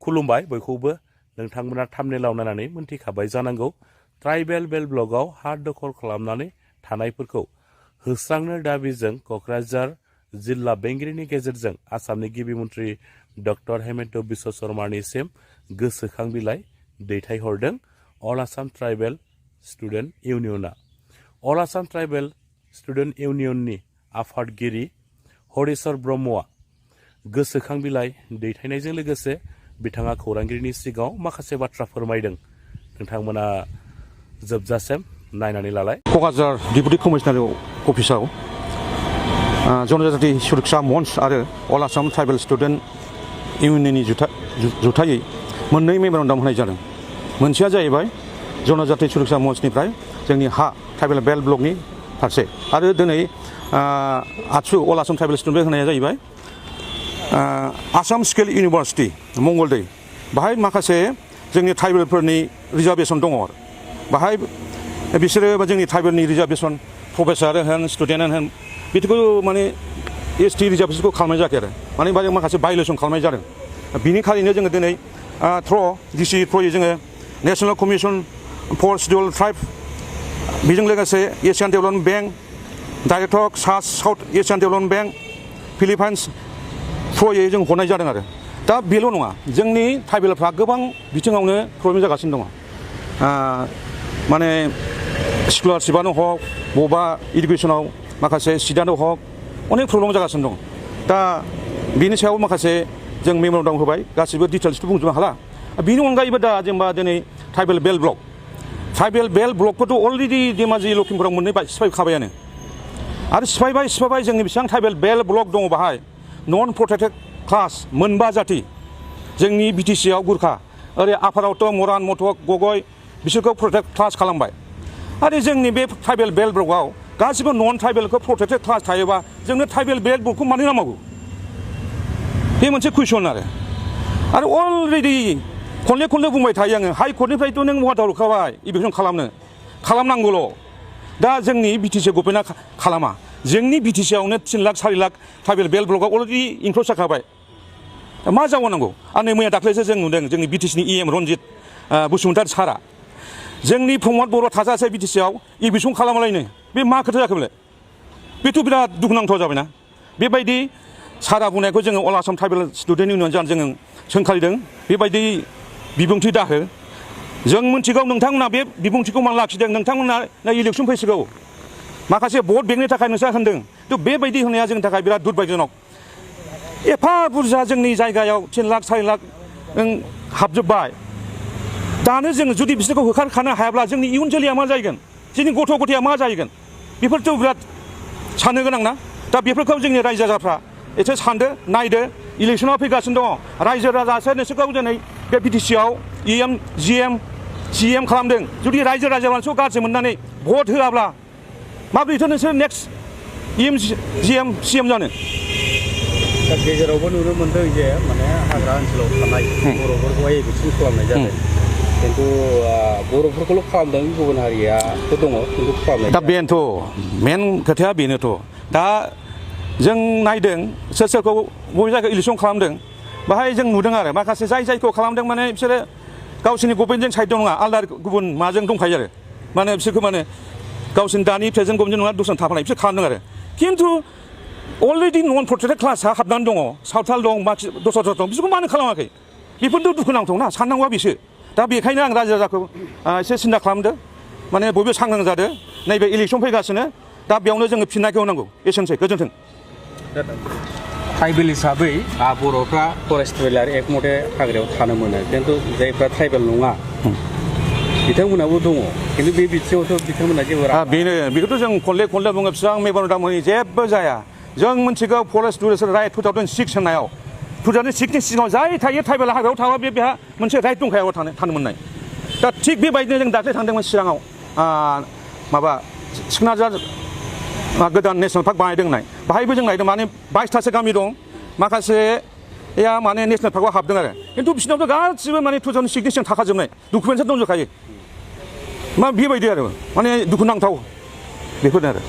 खुलुमबाय बयखौबो नोंथांमोना थाम्बनेलाव नायनानै मोनथिखाबाय जानांगौ ट्राइबेल बेल ब्लकआव हा दखल खालामनानै थानायफोरखौ होस्रांनो दाबिजों क'क्राझार जिल्ला बेंगिरिनि गेजेरजों आसामनि गिबि मन्त्रि डक्टर हेमन्त बिश्व शर्मानिसिम गोसोखां बिलाइ दैथायहरदों अल आसाम ट्राइबेल स्टुडेन्ट इउनियना। अल आसाम ट्राइबेल स्टुडेन्ट इउनियननि आफादगिरि हरिचर ब्रह्मआ गोसोखां बिलाइ दैथायनायजों लोगोसे बिथाङा खौरांगिरिनि सिगाङाव माखासे बाथ्रा फोरमायदों। नोंथांमोना जोबजासिम नायनानै लालाय। क'क्राझार डिपुटि कमिशनार अफिसाव जनजाति सुरक्षा मन्च आरो अल आसाम ट्राइबेल स्टुडेन्ट इउनियननि जुथायै मोननै मेम'रेन्डाम होनाय जादों। मोनसेया जाहैबाय जनजाति सुरक्षा मन्चनिफ्राय जोंनि हा ट्राइबेल बेल ब्लकनि फारसे आरो दिनै आसु अल आसाम ट्राइबेल स्टुडेन्ट होनाया जाहैबाय आसाम स्किल इउनिभार्सिटि मंगलदै। बाहाय माखासे जोंनि ट्राइबेलफोरनि रिजार्भेसन दङ। बाहाय बिसोरो जोंनि ट्राइबेलनि रिजार्भेसन प्रफेसार होन स्टुडेन्टआनो होन बिदिखौ माने ST रिजार्भेसनखौ खालामनाय जायाखै आरो माने माखासे भायलेसन खालामनाय जादों। बिनिखायनो जोङो दिनै DC थ्रयै जोङो नेशनेल कमिसन फर शिडिउल्ड ट्राइब बेजों लोगोसे Asian development bank director south Asian development bank Philippines थ्रयै जों हरनाय जादों आरो दा बेल' नङा जोंनि ट्राइबेलफ्रा गोबां बिथिङावनो प्रब्लेम जागासिनो दङ। माने स्कलारशिपआनो हक बबेबा इडुकेसनाव माखासे सिटआनो हक अनेक प्रब्लेम जागासिनो दं। दा बिनि सायाव माखासे जों मेम'रेन्डाम होबाय गासिबो डिटेल्सखौ बुंजोबनो हाला। बिनि अनगायैबो दा जेनेबा दिनै ट्राइबेल बेल ब्लकखौथ' अलरेडि धेमाजि लखिमपुराव सिफायखाबायानो आरो सिफायबाय जोंनि बेसेबां ट्राइबेल बेल ब्लक दङ बाहाय नन प्रटेक्टेड क्लास मोनबा जाति जोंनि BTC आव गुरखा ओरै आफारावथ' मरान मथक गगय बिसोरखौ प्रटेक्ट क्लास खालामबाय आरो जोंनि बे ट्राइबेल बेल ब्लकआव गासिबो नन ट्राइबेलखौ प्रटेक्टेड क्लास थायोबा जोंनो ट्राइबेल बेल ब्लकखौ मानो नांगौ बे मोनसे कुइसन आरो अलरेडि खनले बुंबाय थायो आङो हाइ कर्टनिफ्रायथ' नों अर्डार हरखाबाय इभिक्सन खालामनांगौल'। दा जोंनि BTC गभर्नमेन्टआ खालामा। जोंनि BTC आवनो 3 लाख 4 लाख ट्राइबेल बेल ब्लकआव अलरेडि इनक्ल'ज जाखाबाय। मा जाबावनांगौ आरो नै मैया दाख्लैसो जों नुदों जोंनि BTCनि EM रन्जित बसुमतारी सारा जोंनि प्रमद बर' थाजासे BTC आव इभिक्सन खालामालायनो बे मा खोथा जाखो बेलाय बेथ' बिराद दुखुनांथाव जाबायना। बेबायदि सारा बुंनायखौ जोङो अल आसाम ट्राइबेल स्टुडेन्ट इउनियन जानो जोङो सोंखारिदों बेबायदि बिबुंथि दाहो। जों मिथिगौ नोंथांमोना बे बिबुंथिखौ मानो लाखिदों नोंथांमोना इलेक्सन फैसिगौ माखासे भट बेंकनि थाखाय नोंसोर होनदों थ' बेबायदि होनाया जोंनि थाखाय बिराद दुर्भाग्यजनक। एफा बुरजा जोंनि जायगायाव 3 लाख 4 लाख हाबजोब्बाय दानो जों जुदि बिसोरखौ होखारखानो हायाब्ला जोंनि इयुन जोलैया मा जाहैगोन जोंनि गथ' गथाया मा जाहैगोन बेफोरथ' बिराद साननो गोनां ना। दा बेफोरखौ जोंनि रायजो राजाफ्रा एसे सानदो नायदो इलेक्सनाव फैगासिनो दङ रायजो राजासो नोंसोरखौ दिनै बे BTC आव EM GM CM खालामदों। जुदि रायजो राजाफ्रासो गाज्रि मोननानै भट होआब्ला माब्रैथो नोंसोर नेक्स्ट EM GM CM जानो। दा गेजेरावबो नुनो मोनदों जे माने हाग्रा ओनसोलाव थानाय बर'फोरखौहाय इभिक्सन खालामनाय जादों खिन्थु बर'फोरखौल' खालामदों गुबुन हारियाथ' दङ खिन्थु खालामनाय दा बेनोथ' मेन खोथाया बेनोथ' दा जों नायदों सोरखौ बबे जायगायाव इलेक्सन खालामदों बाहाय जों नुदों आरो माखासे जायखौ खालामदों माने बिसोरो गावसोरनि गभर्नमेन्टजों साइड नङा आलदा गुबुन माजों दंखायो आरो माने बिसोरखौ माने गावसोरनि दानि प्रेजेन्ट गभर्नमेन्ट नङा दस्रा थाफानाय बिसोर खालामदों आरो खिन्थु अलरेडि नन प्रटेक्टेड क्लासआ हाबनानै दङ सावथाल दं माखासे दस्रा दं बिसोरखौ मानो खालामाखै बेफोरथ' दुखुनांथावना साननांगौआ बिसो। दा बेखायनो आं रायजो राजाखौ एसे सिन्था खालामदो माने बयबो सांग्रां जादो नैबे इलेक्सन फैगासिनो दा बेयावनो जोङो फिननायखौ होनांगौ एसेनोसै गोजोन्थों। ट्राइबेल हिसाबै बर'फ्रा फरेस्ट ट्रेलार एक मथे हाग्रायाव थानो मोनो खिन्थु जायफ्रा ट्राइबेल नङा बिथांमोनाबो दङ खिन्थु बे बिथिङावथ' बिथांमोना जेबो बेनो बेखौथ' जों खनले बुङो बिसिबां मेम'रेन्डाम होयो जेबो जाया। जों मिथिगौ फरेस्ट रुलेसन राइट 2006 होननायाव 2006नि सिगाङाव जाय थायो ट्राइबेल हाग्रायाव थाबा बेहा मोनसे राइट दंखायो थानो मोननाय। दा थिग बेबायदिनो जों दाख्लै थांदोंमोन सिगाङाव माबा सिखनाजार गोदान नेसनेल पार्क बानायदों होननाय बाहायबो जों नायदों माने 22थासो गामि दं माखासेया माने नेसनेल पार्कआव हाबदों आरो खिन्थु बिसिनावथ' गासिबो माने 2006नि सिगां थाखाजोबनाय डकुमेन्टसा दंजोबखायो मा बेबायदि आरो माने दुखुनांथाव बेफोरनो आरो।